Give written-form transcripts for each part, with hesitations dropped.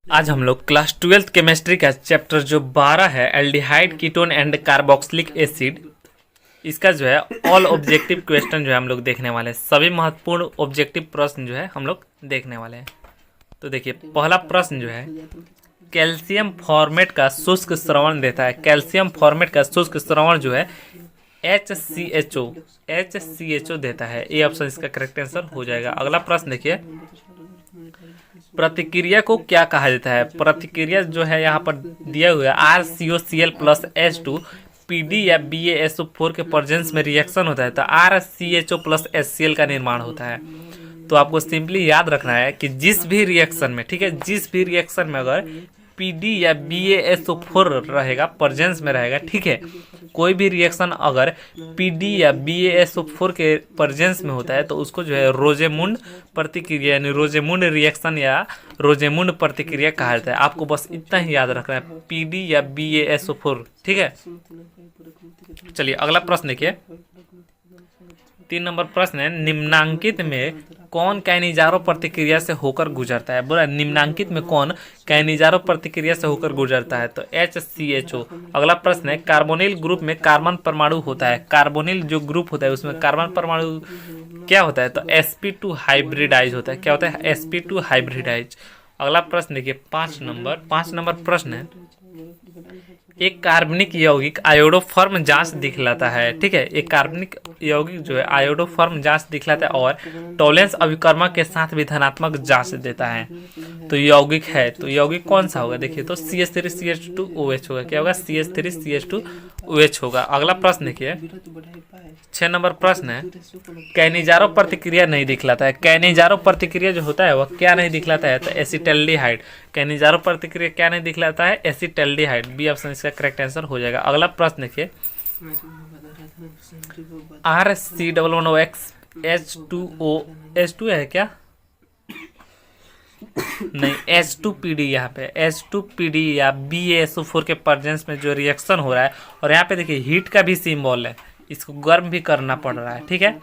आज हम लोग क्लास 12th केमिस्ट्री का चैप्टर जो 12 है aldehyde ketone and carboxylic acid, इसका जो है ऑल ऑब्जेक्टिव क्वेश्चन जो है हम लोग देखने वाले हैं। सभी महत्वपूर्ण ऑब्जेक्टिव प्रश्न जो है हम लोग देखने वाले हैं। तो देखिए पहला प्रश्न जो है, कैल्शियम फॉर्मेट का शुष्क श्रवण देता है। कैल्शियम फॉर्मेट का शुष्क श्रवण जो है HCHO देता है। ये ऑप्शन इसका करेक्ट आंसर हो जाएगा। अगला प्रश्न देखिए, प्रतिक्रिया को क्या कहा जाता है। प्रतिक्रिया जो है यहाँ पर दिया हुआ है RCOCl प्लस H2 PD या BaSO4 के प्रेजेंस में रिएक्शन होता है तो RCHO प्लस HCl का निर्माण होता है। तो आपको सिंपली याद रखना है कि जिस भी रिएक्शन में, ठीक है, जिस भी रिएक्शन में अगर PD या BaSO4 रहेगा, प्रेजेंस में रहेगा, ठीक है, कोई भी रिएक्शन अगर PD या BaSO4 के प्रेजेंस में होता है तो उसको जो है रोजेमुंड प्रतिक्रिया यानी रोजेमुंड रिएक्शन या रोजेमुंड प्रतिक्रिया कहा जाता है। आपको बस इतना ही याद रखना है, PD या BaSO4, ठीक है। चलिए अगला प्रश्न देखिए, 3 नंबर प्रश्न है, निम्नांकित में कौन कैनिजारो प्रतिक्रिया से होकर गुजरता है। बोला निम्नांकित में कौन कैनिजारो प्रतिक्रिया से होकर गुजरता है तो HCHO। अगला प्रश्न है, कार्बोनिल ग्रुप में कार्बन परमाणु होता है। कार्बोनिल जो ग्रुप होता है उसमें कार्बन परमाणु क्या होता है तो sp2 हाइब्रिडाइज होता है। क्या होता है sp2 हाइब्रिडाइज। अगला प्रश्न देखिए 5 नंबर प्रश्न है, एक कार्बनिक यौगिक आयोडोफॉर्म जांच दिखलाता है, ठीक है। एक कार्बनिक यौगिक जो है आयोडोफॉर्म जांच दिखलाता है और टॉलेंस अभिकर्मक के साथ भी धनात्मक जांच देता है। तो यौगिक है, तो यौगिक कौन सा होगा देखिए तो CH3CH2OH होगा। क्या होगा CH3CH2OH होगा। अगला प्रश्न देखिए 6 नंबर प्रश्न है, कैनिजारो प्रतिक्रिया नहीं दिखलाता है। कैनिजारो प्रतिक्रिया जो होता है वह क्या नहीं दिखलाता है तो एसिटल्डिहाइड। कैनिजारो प्रतिक्रिया क्या नहीं दिखलाता है एसिटल्डिहाइड। बी ऑप्शन इसका करेक्ट आंसर हो जाएगा। अगला प्रश्न देखिए, RC111OX H2O H2 है क्या नहीं H2PD, यहाँ पे H2PD या BaSO4 के प्रेजेंस में जो रिएक्शन हो रहा है और यहाँ पे देखिए हीट का भी सिंबल है, इसको गर्म भी करना पड़ रहा है, ठीक है।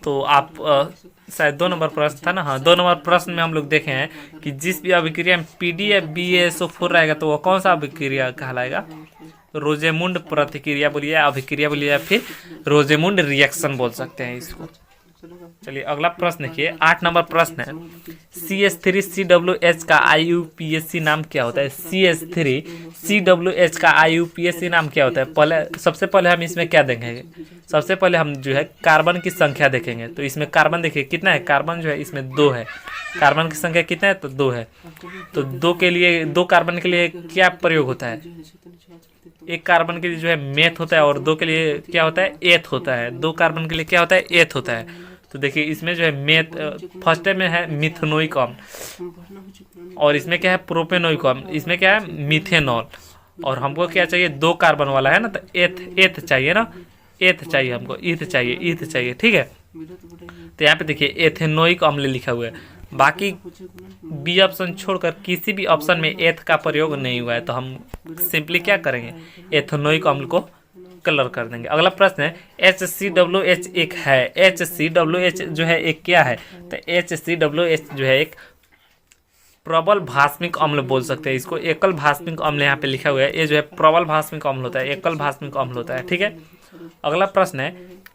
तो आप शायद 2 नंबर प्रश्न था ना, हाँ 2 नंबर प्रश्न में हम लोग देखे हैं कि जिस भी अभिक्रिया में PD या BaSO4 रहेगा तो वह कौन सा अभिक्रिया कहलाएगा, रोजेमुंड प्रतिक्रिया बोलिए, अभिक्रिया बोलिए, या फिर रोजेमुंड रिएक्शन बोल सकते हैं इसको। चलिए अगला प्रश्न देखिए 8 नंबर प्रश्न है, CH3COOH का IUPAC नाम क्या होता है। CH3COOH का IUPAC नाम क्या होता है। सबसे पहले हम इसमें क्या देखेंगे, सबसे पहले हम जो है कार्बन की संख्या देखेंगे। तो इसमें कार्बन देखिए कितना है, कार्बन जो है इसमें 2 है। कार्बन की संख्या कितना है तो 2 है। तो 2 कार्बन के लिए क्या प्रयोग होता है, एक कार्बन के लिए जो है मेथ होता है और 2 के लिए क्या होता है एथ होता है। 2 कार्बन के लिए क्या होता है एथ होता है। तो देखिए इसमें जो है मेथ फर्स्ट में है मिथेनोइक अम्ल और इसमें क्या है प्रोपेनोइक अम्ल, इसमें क्या है मिथेनॉल। और हमको क्या चाहिए 2 कार्बन वाला है ना तो एथ चाहिए ना, एथ चाहिए हमको, ईथ चाहिए, ठीक है। तो यहाँ पे देखिए एथेनोइक अम्ल लिखा हुआ है, बाकी बी ऑप्शन छोड़कर किसी भी ऑप्शन में एथ का प्रयोग नहीं हुआ है तो हम सिंपली क्या करेंगे एथेनोइक अम्ल को कलर कर देंगे। अगला प्रश्न है, HCOOH एक है। HCOOH जो है एक क्या है तो HCOOH जो है एक प्रबल भास्मिक अम्ल बोल सकते हैं इसको। एकल भास्मिक अम्ल यहाँ पे लिखा हुआ है, ये जो है प्रबल भास्मिक अम्ल होता है, एकल भास्मिक अम्ल होता है, ठीक है। अगला प्रश्न है,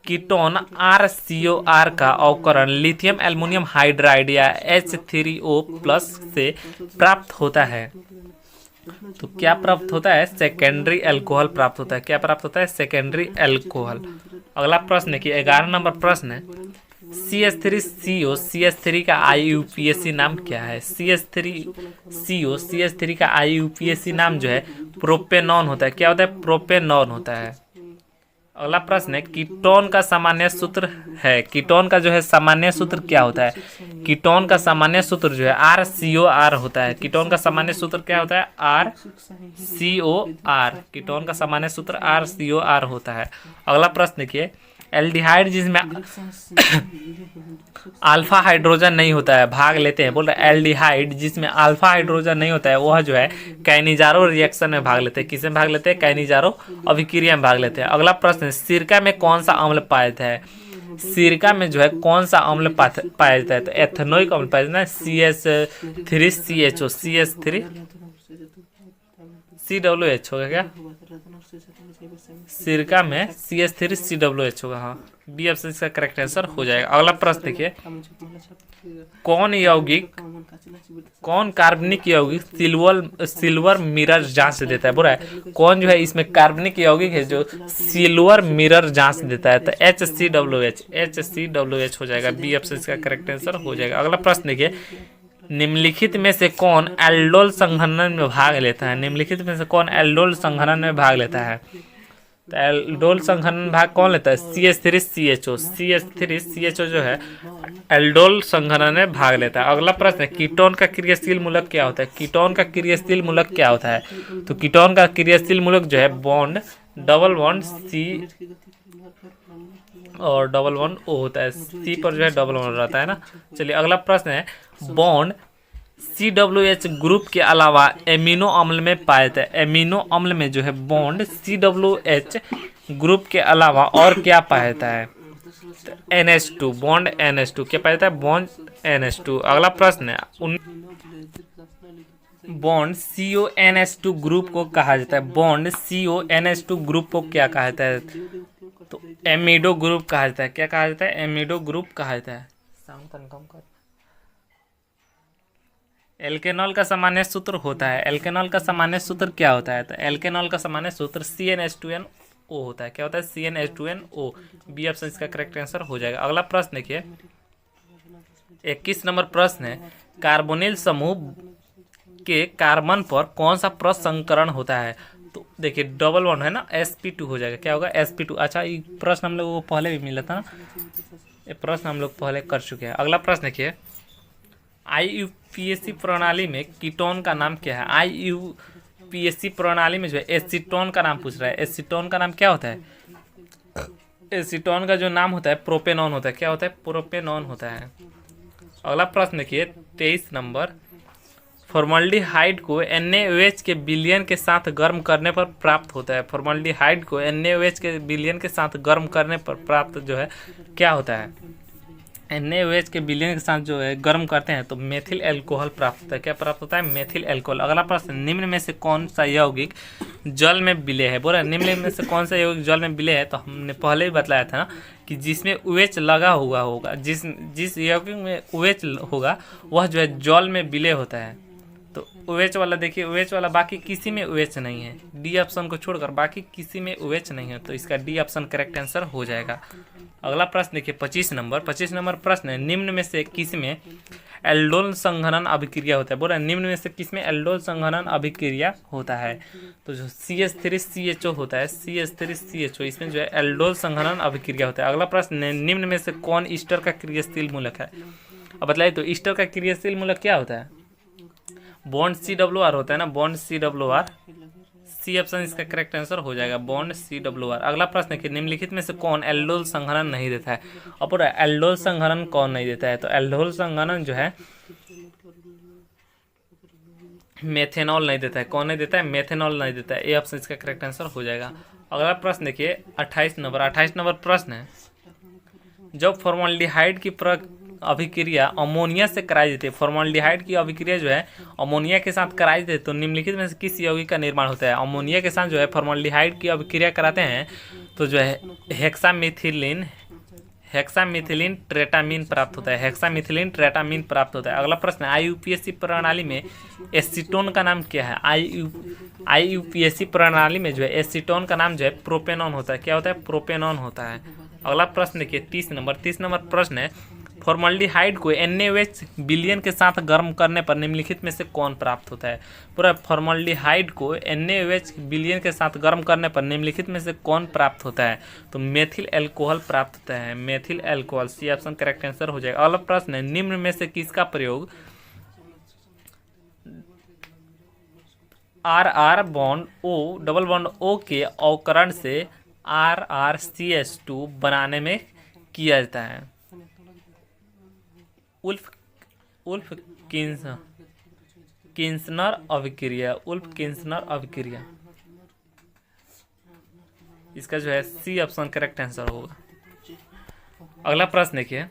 कीटोन RCOR का अवकरण लिथियम एल्युमिनियम हाइड्राइड या H3O+ से प्राप्त होता है। तो क्या प्राप्त होता है सेकेंडरी अल्कोहल प्राप्त होता है। क्या प्राप्त होता है सेकेंडरी अल्कोहल। अगला प्रश्न है कि 11 नंबर प्रश्न है, CH3CO का IUPAC नाम क्या है। CH3CO का IUPAC नाम जो है प्रोपेनॉन होता है। क्या होता है प्रोपेनॉन होता है। अगला प्रश्न है, कीटोन का सामान्य सूत्र है। कीटोन का जो है सामान्य सूत्र क्या होता है। कीटोन का सामान्य सूत्र जो है RCOR होता है। कीटोन का सामान्य सूत्र क्या होता है RCOR। कीटोन का सामान्य सूत्र RCOR होता है। अगला प्रश्न देखिए, एल्डिहाइड जिसमें अल्फा हाइड्रोजन नहीं होता है भाग लेते हैं। बोल रहे एल्डिहाइड जिसमें अल्फा हाइड्रोजन नहीं होता है वह जो है कैनिजारो रिएक्शन में भाग लेते हैं। किस में भाग लेते हैं कैनिजारो अभिक्रिया में भाग लेते हैं। अगला प्रश्न, सिरका में कौन सा अम्ल पाया जाता है। सिरका में जो है कौन सा अम्ल पाया जाता है? तो एथेनोइक अम्ल पाया जाता है, CH3CHO, CH3COH होगा क्या? सिरका में CH3COH होगा। हाँ, बी ऑप्शन इसका करेक्ट आंसर हो जाएगा। अगला प्रश्न देखिए, कौन कार्बनिक यौगिक सिल्वर मिरर जांच देता है? बोला है कौन जो है इसमें कार्बनिक यौगिक है जो सिल्वर मिरर जांच देता है? तो HCOH हो जाएगा। बी ऑप्शन इसका करेक्ट आंसर हो जाएगा। अगला प्रश्न देखिए, निम्नलिखित में से कौन एल्डोल संघनन में भाग लेता है? निम्नलिखित में से कौन एल्डोल संघनन में भाग लेता है? तो एल्डोल संघनन भाग कौन लेता है? CH3CHO जो है एल्डोल संघनन में भाग लेता है। अगला प्रश्न है, कीटोन का क्रियाशील मूलक क्या होता है? कीटोन का क्रियाशील मूलक क्या होता है? तो कीटोन का क्रियाशील मूलक जो है बॉन्ड, डबल बॉन्ड C और डबल बॉन्ड O होता है। C पर जो है डबल बॉन्ड रहता है ना। चलिए अगला प्रश्न है, बॉन्ड COH ग्रुप के अलावा एमिनो अम्ल में पाया जाता है। एमिनो अम्ल में जो है बॉन्ड COH ग्रुप के अलावा और क्या पाया जाता है? NH2, बॉन्ड NH2 क्या पाया जाता है? Bond NH2। अगला प्रश्न है, बॉन्ड CONH2 ग्रुप को कहा जाता है। बॉन्ड CONH2 ग्रुप को क्या कहा जाता है? तो एमिडो ग्रुप कहा जाता है। क्या कहा जाता है? एमिडो ग्रुप कहा जाता है। एल्केनॉल का सामान्य सूत्र होता है। एल्केनॉल का सामान्य सूत्र क्या होता है? तो एल्केनॉल का सामान्य सूत्र CnH2nO होता है। क्या होता है? CnH2nO। बी ऑप्शन इसका करेक्ट आंसर हो जाएगा। अगला प्रश्न देखिए, 21 नंबर प्रश्न है, कार्बोनिल समूह के कार्बन पर कौन सा प्रसंकरण होता है? तो देखिए डबल बॉन्ड है ना, sp2 हो जाएगा। क्या होगा? sp2। अच्छा, ये प्रश्न हम लोग को पहले भी मिला था ना, ये प्रश्न हम लोग पहले कर चुके हैं। अगला प्रश्न देखिए, IUPAC प्रणाली में कीटोन का नाम क्या है? IUPAC प्रणाली में जो है एसीटोन का नाम पूछ रहा है। एसीटोन का नाम क्या होता है? एसीटोन का जो नाम होता है प्रोपेनॉन होता है। क्या होता है? प्रोपेनॉन होता है। अगला प्रश्न देखिए 23 नंबर, फॉर्मल्डिहाइड को NaOH के विलयन के साथ गर्म करने पर प्राप्त होता है। फॉर्मल्डिहाइड को NaOH के विलयन के साथ गर्म करने पर प्राप्त जो है क्या होता है? NaOH के विलयन के साथ जो है गर्म करते हैं तो मेथिल एल्कोहल प्राप्त होता है। क्या प्राप्त होता है? Methyl alcohol. अगला प्रश्न, निम्न में से कौन सा यौगिक जल में विलय है? बोला निम्न में से कौन सा यौगिक जल में विलय है? तो हमने पहले ही बताया था ना कि जिसमें OH लगा हुआ होगा, जिस यौगिक में OH होगा वह जो है जल में विलय होता है। तो OH वाला देखिए, OH वाला बाकी किसी में OH नहीं है। डी ऑप्शन को छोड़कर बाकी किसी में OH नहीं है, तो इसका डी ऑप्शन करेक्ट आंसर हो जाएगा। अगला प्रश्न देखिए 25 नंबर प्रश्न है, निम्न में से किस में एल्डोल संघनन अभिक्रिया होता है? बोला निम्न में से किस में एल्डोल संघनन अभिक्रिया होता है? तो जो CH3CHO होता है, CH3CHO, इसमें जो है एल्डोल संघनन अभिक्रिया होता है। अगला प्रश्न है, निम्न में से कौन ईस्टर का क्रियाशील मूलक है? अब बताइए तो ईस्टर का क्रियाशील मूलक क्या होता है? बॉन्ड CWR होता है ना, बॉन्ड CWR। सी ऑप्शन इसका करेक्ट आंसर हो जाएगा, बॉन्ड CWR। अगला प्रश्न है कि निम्नलिखित में से कौन एल्डोल संघनन नहीं देता है? और पूरा एल्डोल संघनन कौन नहीं देता है? तो एल्डोल संघनन जो है मेथेनॉल नहीं देता है। कौन नहीं देता है? मेथेनॉल नहीं देता है। ए ऑप्शन इसका करेक्ट आंसर हो जाएगा। अगला प्रश्न देखिए 28 नंबर प्रश्न है, जब फॉर्मल्डिहाइड की अभिक्रिया अमोनिया से कराई जाती है, फॉर्मल्डिहाइड की अभिक्रिया जो है अमोनिया के साथ कराई जाती है, तो निम्नलिखित में से किस यौगिक का निर्माण होता है? अमोनिया के साथ जो है फॉर्मल्डिहाइड की अभिक्रिया कराते हैं तो जो है हेक्सामिथिलीन ट्रेटामीन प्राप्त होता है। हेक्सामिथिलीन ट्रेटामीन प्राप्त होता है। अगला प्रश्न है, IUPAC प्रणाली में एसीटोन का नाम क्या है? IUPAC प्रणाली में जो है एसीटोन का नाम जो है प्रोपेनॉन होता है। क्या होता है? प्रोपेनॉन होता है। अगला प्रश्न देखिए 30 नंबर प्रश्न है, फॉर्मल्डिहाइड को NaOH विलयन के साथ गर्म करने पर निम्नलिखित में से कौन प्राप्त होता है? पूरा फॉर्मल्डिहाइड को NaOH विलयन के साथ गर्म करने पर निम्नलिखित में से कौन प्राप्त होता है? तो मेथिल एल्कोहल प्राप्त होता है, methyl alcohol. C option correct answer हो जाएगा। अगला प्रश्न है, निम्न में से किसका प्रयोग RR bond O double bond O के अवकरण से RrCH2 बनाने में किया जाता है? उल्फ किन्सनर अभिक्रिया। इसका जो है सी ऑप्शन करेक्ट आंसर होगा। अगला प्रश्न देखिए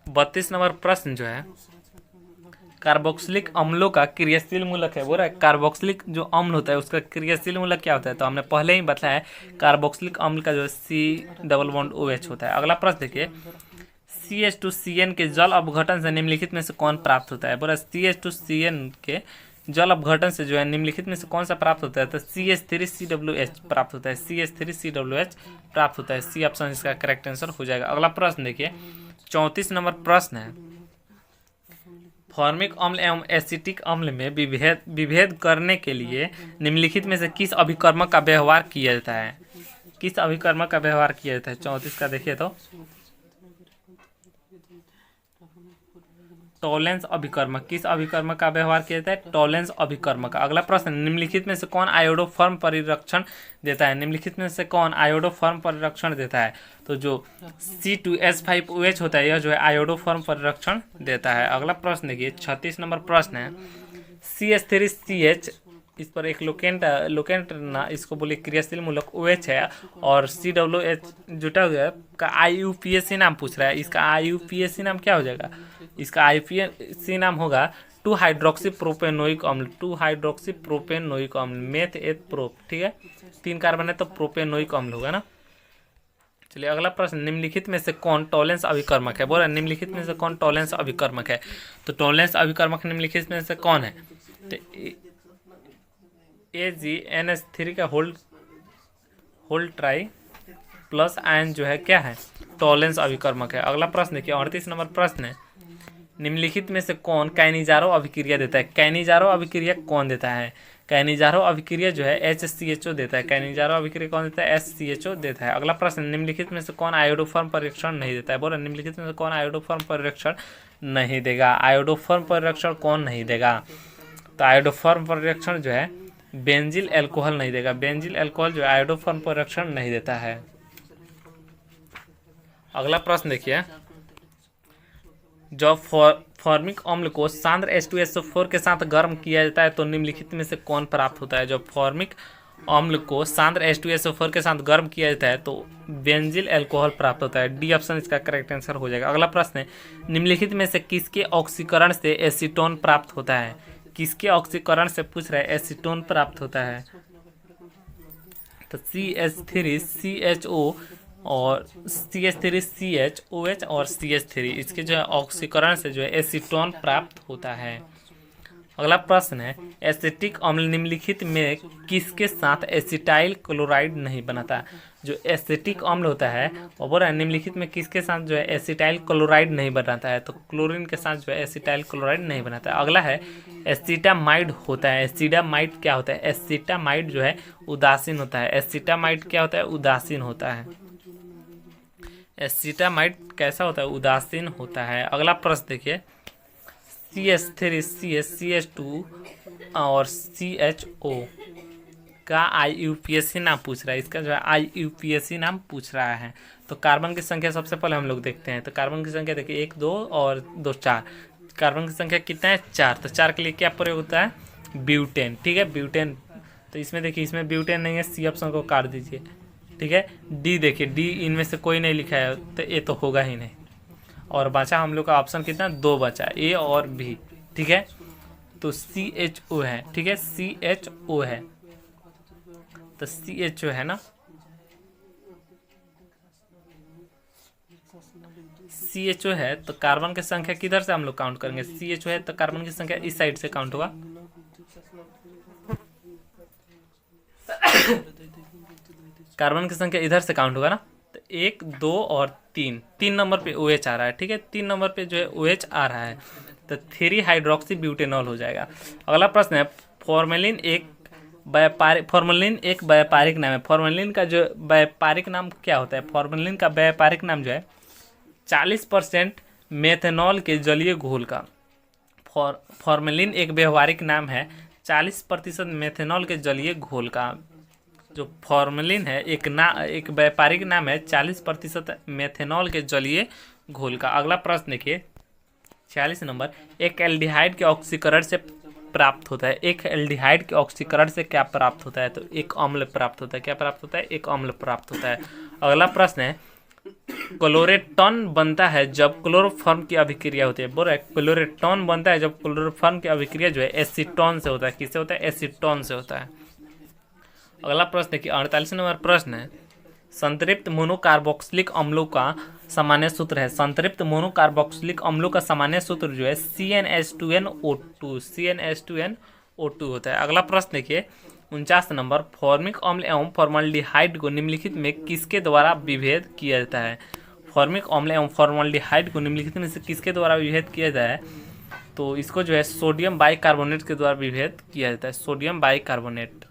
32 नंबर प्रश्न जो है, कार्बोक्सिलिक अम्लों का क्रियाशील मूलक है। बोल रहा है कार्बोक्सिलिक जो अम्ल होता है उसका क्रियाशील मूलक क्या होता है, तो हमने पहले ही बताया है कार्बोक्सिलिक अम्ल का जो C डबल बॉन्ड OH होता है। अगला प्रश्न देखिए CH2CN के जल अपघटन से निम्नलिखित में से कौन प्राप्त होता है। बोला CH2CN के जल अपघटन से जो है निम्नलिखित में से कौन सा प्राप्त होता है, तो CH3CWH प्राप्त होता है, CH3CWH प्राप्त होता है। सी ऑप्शन इसका करेक्ट आंसर हो जाएगा। अगला प्रश्न देखिए 34 नंबर प्रश्न है, फॉर्मिक अम्ल एवं एसिटिक अम्ल में विभेद करने के लिए निम्नलिखित में से किस अभिकर्मक का व्यवहार किया जाता है, किस अभिकर्मक का व्यवहार किया जाता है। 34 का देखिए तो टॉलेंस अभिकर्मक, किस अभिकर्मक का व्यवहार किया जाता है, टॉलेंस अभिकर्मक। अगला प्रश्न निम्नलिखित में से कौन आयोडोफॉर्म परिरक्षण देता है, निम्नलिखित में से कौन आयोडोफॉर्म परिरक्षण देता है, तो जो C2H5OH होता है यह जो है आयोडोफॉर्म परिरक्षण देता है। अगला प्रश्न देखिए 36 नंबर प्रश्न है, CH3CH इस पर एक लोकेंट ना इसको बोले क्रियाशील मूलक OH है और CWH जुटा हुआ है का IUPAC नाम पूछ रहा है। इसका IUPAC नाम क्या हो जाएगा, इसका IUPAC नाम होगा 2 हाइड्रोक्सी प्रोपेनोइक अम्ल, 2 हाइड्रोक्सी प्रोपेनोइक अम्ल, मेथ एथ प्रोप। ठीक है 3 कार्बन है तो प्रोपेनोइक अम्ल होगा ना। चलिए अगला प्रश्न निम्नलिखित में से कौन टॉलेंस अभिकर्मक है। बोला निम्नलिखित में से कौन टॉलेंस अभिकर्मक है, तो टॉलेंस अभिकर्मक निम्नलिखित में से कौन है, तो AgNH3 का होल्ड ट्राई प्लस आयन जो है क्या है, टॉलेंस अभिकर्मक है। अगला प्रश्न देखिए 38 नंबर प्रश्न है, निम्नलिखित में से कौन कैनिजारो अभिक्रिया देता है। कैनिजारो अभिक्रिया कौन देता है, कैनिजारो अभिक्रिया जो है HCHO देता है, कैनिजारो अभिक्रिया कौन देता है, HCHO देता है। अगला प्रश्न निम्नलिखित में से कौन आयोडोफॉर्म परिरक्षण नहीं देता है। बोला निम्नलिखित में से कौन आयोडोफॉर्म परिरक्षण नहीं देगा, आयोडोफॉर्म परिरक्षण कौन नहीं देगा, तो आयोडोफॉर्म परिरक्षण जो है बेंजिल एल्कोहल नहीं देगा, बेंजिल एल्कोहल जो आयोडोफॉर्म परिरक्षण नहीं देता है। अगला प्रश्न देखिए, जब फॉर्मिक अम्ल को सांद्र H2SO4 के साथ गर्म किया जाता है तो निम्नलिखित में से कौन प्राप्त होता है। जब फॉर्मिक अम्ल को सांद्र H2SO4 के साथ गर्म किया जाता है तो बेंजिल एल्कोहल प्राप्त होता है। डी ऑप्शन इसका करेक्ट आंसर हो जाएगा। अगला प्रश्न है, निम्नलिखित में से किसके ऑक्सीकरण से एसीटोन प्राप्त होता है, किसके ऑक्सीकरण से पूछ रहा है एसीटोन प्राप्त होता है, तो CH3CHO और CH3CHOH और CH3 इसके जो है ऑक्सीकरण से जो है एसीटोन प्राप्त होता है। अगला प्रश्न है, एसिटिक अम्ल निम्नलिखित में किसके साथ एसिटाइल क्लोराइड नहीं बनाता। जो एसिटिक अम्ल होता है वो बोल रहा है निम्नलिखित में किसके साथ जो है एसिटाइल क्लोराइड नहीं बनाता है, तो क्लोरीन के साथ जो है एसिटाइल क्लोराइड नहीं बनाता है। अगला है एसिटामाइड होता है, एसिटामाइड क्या होता है, एसिटामाइड जो है उदासीन होता है, एसिटामाइड क्या होता है, उदासीन होता है। एसिटामाइड कैसा होता है, उदासीन होता है। अगला प्रश्न देखिए, CH3 CH2 और CHO का IUPAC नाम पूछ रहा है, इसका जो है IUPAC नाम पूछ रहा है। तो कार्बन की संख्या सबसे पहले हम लोग देखते हैं, तो कार्बन की संख्या देखिए 1 2 और 2 4, कार्बन की संख्या कितना है 4, तो 4 के लिए क्या प्रयोग होता है, ब्यूटेन। ठीक है ब्यूटेन, तो इसमें देखिए इसमें ब्यूटेन नहीं है, सी ऑप्शन को काट दीजिए। ठीक है डी देखिए, डी इनमें से कोई नहीं लिखा है तो ये तो होगा ही नहीं, और बचा हम लोग का ऑप्शन कितना 2 बचा, ए और बी। ठीक है तो CHO है, ठीक है CHO है, तो CHO है ना, CHO है तो कार्बन की संख्या किधर से हम लोग काउंट करेंगे, CHO है तो कार्बन की संख्या इस साइड से काउंट होगा। कार्बन की संख्या इधर से काउंट होगा ना, तो 1 2 और 3 नंबर पे OH आ रहा है। ठीक है 3 नंबर पे जो है OH आ रहा है, तो 3 हाइड्रोक्सी ब्यूटेनॉल हो जाएगा। अगला प्रश्न है, फॉर्मेलिन एक व्यापारिक नाम है। फॉर्मेलिन का जो व्यापारिक नाम क्या होता है, फॉर्मेलिन का व्यापारिक नाम जो है 40% मेथनॉल के जलीय घोल का। फॉर्मेलिन एक व्यावहारिक नाम है 40% मेथनॉल के जलीय घोल का। जो फॉर्मेलिन है एक व्यापारिक नाम है 40% मेथनॉल के जलीय घोल का। अगला प्रश्न देखिए 46 नंबर, एक एल्डिहाइड के ऑक्सीकरण से प्राप्त होता है, एक एल्डिहाइड के ऑक्सीकरण से क्या प्राप्त होता है, तो एक अम्ल प्राप्त होता है। क्या प्राप्त होता है, एक अम्ल प्राप्त होता है। अगला प्रश्न है, क्लोरेटॉन बनता है जब क्लोरोफॉर्म की अभिक्रिया होती है। बोल रहा है क्लोरेटॉन बनता है जब क्लोरोफॉर्म की अभिक्रिया जो है एसीटोन से होता है। किससे होता है? एसीटोन से होता है। अगला प्रश्न देखिए 48 नंबर प्रश्न है, संतृप्त मोनोकार्बोक्सिलिक अम्लों का सामान्य सूत्र है। संतृप्त मोनोकार्बोक्सिलिक अम्लों का सामान्य सूत्र जो है CnH2nO2 CnH2nO2 होता है। अगला प्रश्न देखिए 49 नंबर, फॉर्मिक अम्ल एवं फॉर्मल्डिहाइड को निम्नलिखित में किसके द्वारा विभेद किया जाता है? फॉर्मिक अम्ल एवं फॉर्मल्डिहाइड को निम्नलिखित में से किसके द्वारा विभेद किया जाता है? तो इसको जो है सोडियम बाइकार्बोनेट के द्वारा विभेद किया जाता है, सोडियम बाइकार्बोनेट।